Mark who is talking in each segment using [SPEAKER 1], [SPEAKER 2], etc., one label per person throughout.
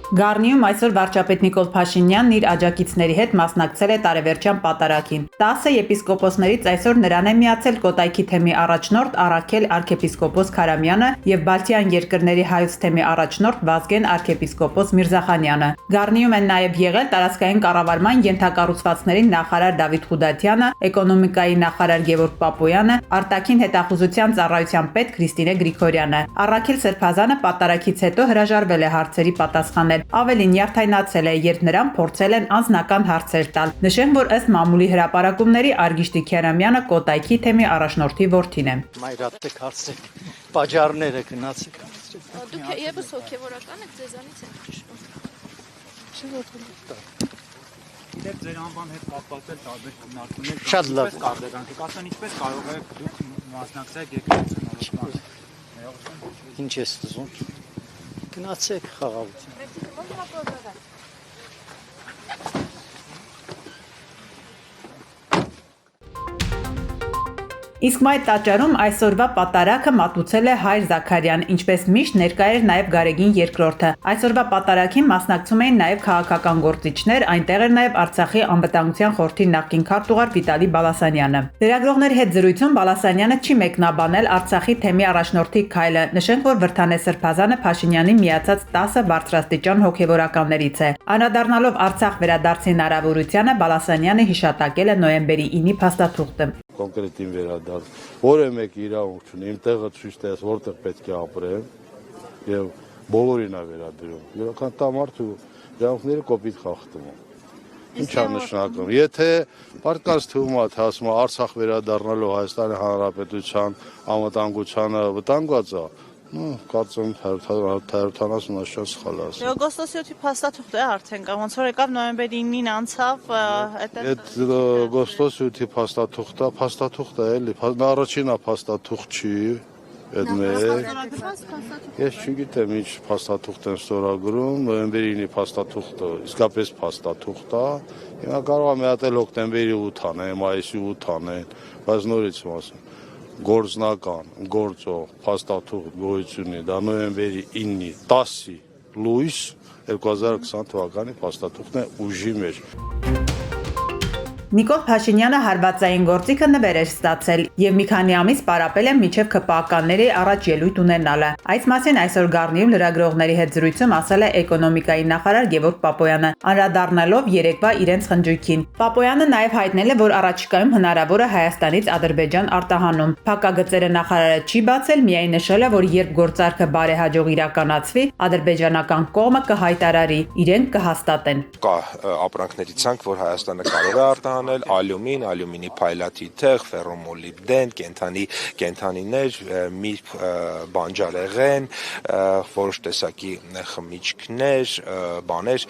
[SPEAKER 1] Գառնիում այսօր վարչապետ Նիկոլ Փաշինյանն իր աջակիցների հետ մասնակցել է տարեվերջյան պատարագին։ 10 եպիսկոպոսներից այսօր նրան է միացել Կոտայքի թեմի առաջնորդ Առաքել arczepiskopos Քարամյանը եւ Բալթյան երկրների հայոց թեմի առաջնորդ Վազգեն arczepiskopos Միրզախանյանը։ Գառնիում են նաեւ եղել տարածքային կառավարման ենթակառուցվածքների նախարար Դավիթ Խուդատյանը, էկոնոմիկայի նախարար Գևորգ Պապոյանը, արտաքին հետախուզության ծառայության պետ Քրիստինե Գրիգորյանը։ Առաքել Սրբազանը պատարագից հետո հրաժարվել է հարցերի պատասխանել։ Ավելին նյարդայնացել է, երբ նրան փորձել են անձնական հարցեր տալ։ Նշենք, որ ըստ մամուլի հրապարակումների Արգիշտի Քերամյանը Կոտայքի թեմի առաջնորդի որդին է։
[SPEAKER 2] Մայրատեք հարցրեք, պաճառները գնացեք հարցրեք։
[SPEAKER 3] Դուք եւս հոգեվորական եք, ձեզանից եք ճշմարիտ։
[SPEAKER 4] Դեռ ձեր անվան հետ կապված տարբեր քննարկումներ
[SPEAKER 2] Շատ լավ
[SPEAKER 4] կարդերանք եք, ասեն ինչպես կարող եք դուք մասնակցել եկեղեցու
[SPEAKER 2] Ինչ ես ուզում։ Գնացեք խաղաղություն։
[SPEAKER 1] Իսկ մայր տաճարում այսօրվա պատարագը մատուցել է հայր Զաքարյան, ինչպես միշտ ներկա էր նաև Գարեգին II։ Այսօրվա պատարագին մասնակցում էին նաև քաղաքական գործիչներ, այնտեղ էր նաև Արցախի անվտանգության խորհրդի նախկին քարտուղար Վիտալի Բալասանյանը։ Լրագրողների հետ զրույցում Բալասանյանը չի մեկնաբանել Արցախի թեմի առաջնորդի քայլը։ Նշենք, որ Վրդանե Սրբազանը Փաշինյանի միացած 10 բարձրաստիճան հոգևորականներից է։ Անդրադառնալով Արցախ վերադարձի հնարավորությանը Բալասանյանը հիշատակել է նոյեմբերի 9-ի փաստաթուղթը։
[SPEAKER 5] Կոնկրետին վերադարձ, որը մեկ իրավունք չունի, իմ տեղը ցույց տես, որտեղ պետք է ապրեմ, եւ բոլորին է վերադրում։ Յուրաքանչյուր տամարդ ու իրավունքները կոպիտ խախտում են։ Ինչ է նշանակում։ Եթե պարտքած թվում է, ասում Արցախ վերադառնալու Հայաստանի Հանրապետության անվտանգությանը վտանգված է, կարծում 170 աշճան սխալ ասում։
[SPEAKER 6] Օգոստոսի 7-ի փաստաթուղթը է արդեն կա, ոնց որ եկավ նոյեմբերի 9-ին անցավ,
[SPEAKER 5] Այդ օգոստոսի 8-ի փաստաթուղթը էլի, առաջինը փաստաթուղթ չի, այդ մեկ։ Ես չգիտեմ ինչ փաստաթուղթ են ստորագրում, նոյեմբերի 9-ի փաստաթուղթը իսկապես փաստաթուղթ է։ Հիմա կարող է միատել հոկտեմբերի 8 անեն, մայիսի 8 անեն, բայց նորից ասում գործնական, գործող, փաստաթուղթ գոյությունի, դա նոյեմբերի 9-ի 10-ի լույս 2020 թվականի փաստաթուղթն է ուժի մեջ։
[SPEAKER 1] Նիկոլ Փաշինյանը հարվածային գործիքը նվեր էր ստացել եւ մի քանի ամիս պարապել է մինչեւ ԿՊԱ-ականների առաջ ելույթ ունենալը։ Այս մասին այսօր Գառնիում լրագրողների հետ զրույցում ասել է էկոնոմիկայի նախարար Գևորգ Պապոյանը, անդրադառնալով երեկվա իրենց խնջույքին։ Պապոյանը նաեւ հայտնել է, որ առաջիկայում հնարավոր է Հայաստանից Ադրբեջան արտահանում։ Փակագծերը նախարարը չի բացել, միայն նշել է, որ երբ գործարքը բարեհաջող իրականացվի, ադրբեջանական կողմը կհայտարարի, իրենք կհաստատեն։
[SPEAKER 7] Կա ապրանքների ցանկ, որ Հայաստանը կարող է արտահանել, ալյումին, ալյումինի փայլատիթեղ, ֆերոմոլիբդեն, կենթանիներ, միրգ, բանջարեղեն, որոշ տեսակի խմիչքներ, բաներ,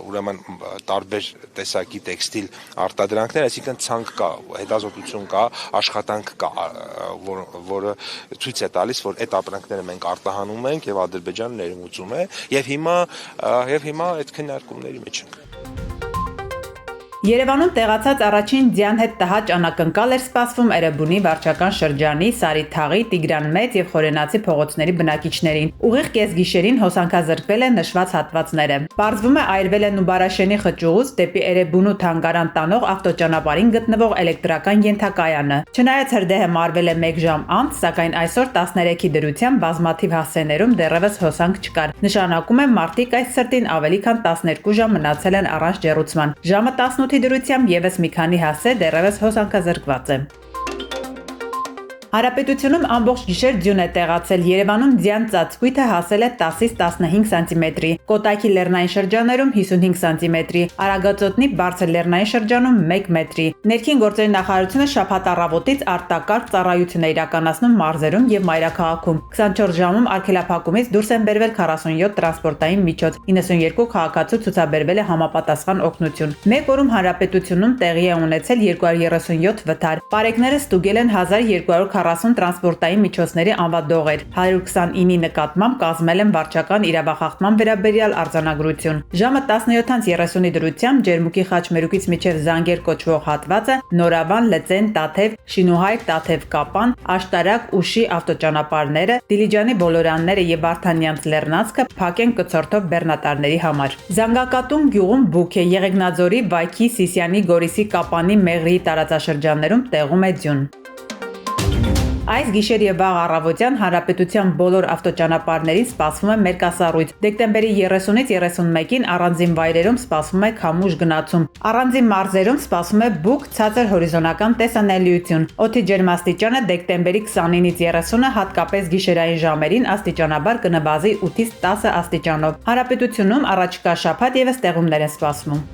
[SPEAKER 7] ուրեմն տարբեր տեսակի տեքստիլ արտադրանքներ, այսինքն ցանկ կա, հետազոտություն կա, աշխատանք կա, որը ցույց է տալիս, որ այդ ապրանքները մենք արտահանում ենք եւ Ադրբեջանը ներմուծում է եւ հիմա այդ քննարկումների մեջ ենք։
[SPEAKER 1] Երևանում տեղացած առաջին ձյան հետ տհաճ անակնկալ էր սպասվում Էրեբունի վարչական շրջանի, Սարիթաղի, Տիգրան Մեծ եւ Խորենացի փողոցների բնակիչներին։ Ուղիղ կեսգիշերին հոսանքազրկվել են նշված հատվածները։ Պարզվում է այրվել է Նուբարաշենի խճուղուց դեպի Էրեբունու թանգարան տանող ավտոճանապարհին գտնվող էլեկտրական ենթակայանը։ Չնայած հրդեհը մարվել է 1 ժամ անց, սակայն այսօր 13-ի դրությամբ բազմաթիվ հասցեներում դեռևս հոսանք չկար։ Նշանակում է մարդիկ այս ցրտին ավելի քան 12 ժամ մնացել են առանց ջեռուցման։ Ժամը 18-ի դրությամբ եւս մի քանի հասցե դեռևս հոսանքազրկված է։ Հարապետությունում ամբողջ գիշեր ձյուն է տեղացել։ Երևանում ձյան ծածկույթը հասել է 10-ից 15 սանտիմետրի, Կոտայքի լեռնային շրջաներում 55 սանտիմետրի, Արագածոտնի բարձր լեռնային շրջանում 1 մետրի։ Ներքին գործերի նախարարությունը շաբաթ առավոտից արտակարգ ծառայություն է իրականացնում մարզերում եւ մայրաքաղաքում։ 24 ժամում արգելափակումից դուրս են բերվել 47 տրանսպորտային միջոց, 92 քաղաքացու ցուցաբերվել է համապատասխան օգնություն։ Մեկ օրում հանրապետությունում տեղի է ունեցել 237 վթար։ Պարեկները ստուգել են 1200 40 տրանսպորտային միջոցների անվադող էր։ 129-ի նկատմամբ կազմել են վարչական իրավախախտման վերաբերյալ արձանագրություն։ Ժամը 17:30-ի դրությամբ Ջերմուկի խաչմերուկից մինչև Զանգեր կոչվող հատվածը Նորավան, Լծեն, Տաթև, Շինուհայր, Տաթև, Կապան, Աշտարակ, Ուշի ավտոճանապարհները, Դիլիջանի Բոլորյանները եւ Վարդանյանց Լեռնանցքը փակ են կցորդով բեռնատարների համար։ Զանգակատուն գյուղում բուք է, Եղեգնաձորի, Վայքի, Սիսիանի, Գորիսի, Կապանի, Մեղրիի տարածաշրջաններում տեղում է ձյուն։ Այս գիշեր եւ վաղ առավոտյան հանրապետության բոլոր ավտոճանապարհներին սպասվում է մերկասառույց։ Դեկտեմբերի 30-ից 31-ին առանձին վայրերում սպասվում է քամուշ գնացում։ Առանձին մարզերում սպասվում է բուք, ցածր հորիզոնական տեսանելիություն։ Օդի ջերմաստիճանը դեկտեմբերի 29-ից 30-ը հատկապես գիշերային ժամերին աստիճանաբար կնվազի 8-ից 10 աստիճանով։ Հանրապետությունում առաջիկա շաբաթ եւս տեղումներ են սպասվում։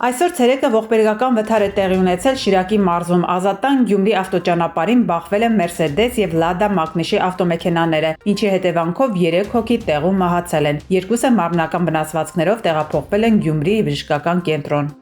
[SPEAKER 1] Այսօր ցերեկը ողբերգական վթար է տեղի ունեցել Շիրակի մարզում։ Ազատան Գյումրի ավտոճանապարհին բախվել են Mercedes եւ Lada Magnishi ավտոմեքենաները, ինչի հետևանքով 3 հոգի տեղում մահացել են։ Երկուսը մարմնական վնասվածքներով տեղափոխվել են Գյումրի բժշկական կենտրոն։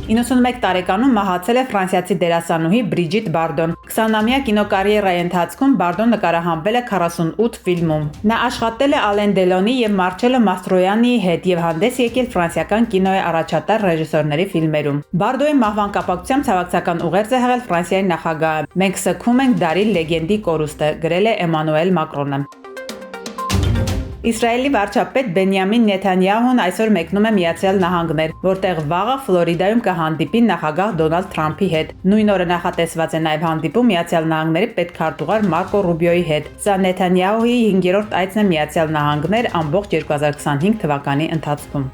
[SPEAKER 1] 91 տարեկանում մահացել է ֆրանսիացի դերասանուհի Բրիջիտ Բարդոն։ 20-ամյա կինոկարիերայի ընթացքում Բարդոն նկարահանվել է 48 ֆիլմում։ Նա աշխատել է Ալեն Դելոնի եւ Մարչելո Մաստրոյանիի հետ եւ հանդես եկել ֆրանսիական կինոյի առաջատար ռեժիսորների ֆիլմերում։ Բարդոյի մահվան կապակցությամբ ցավակցական ուղերձ է հղել Ֆրանսիայի նախագահը։ Մենք սգում ենք դարի լեգենդի կորուստը, գրել է Էմանուել Մակրոնը։ Իսրայելի վարչապետ Բենյամին Նեթանյահուն այսօր մեկնում է Միացյալ Նահանգներ, որտեղ վաղը Ֆլորիդայում կհանդիպի նախագահ Դոնալդ Թրամփի հետ։ Նույն օրը նախատեսված է նաև հանդիպում Միացյալ Նահանգների պետքարտուղար Մարկո Ռուբիոյի հետ։ Սա Նեթանյահուի 5-րդ այցն է Միացյալ Նահանգներ ամբողջ 2025 թվականի ընթացքում։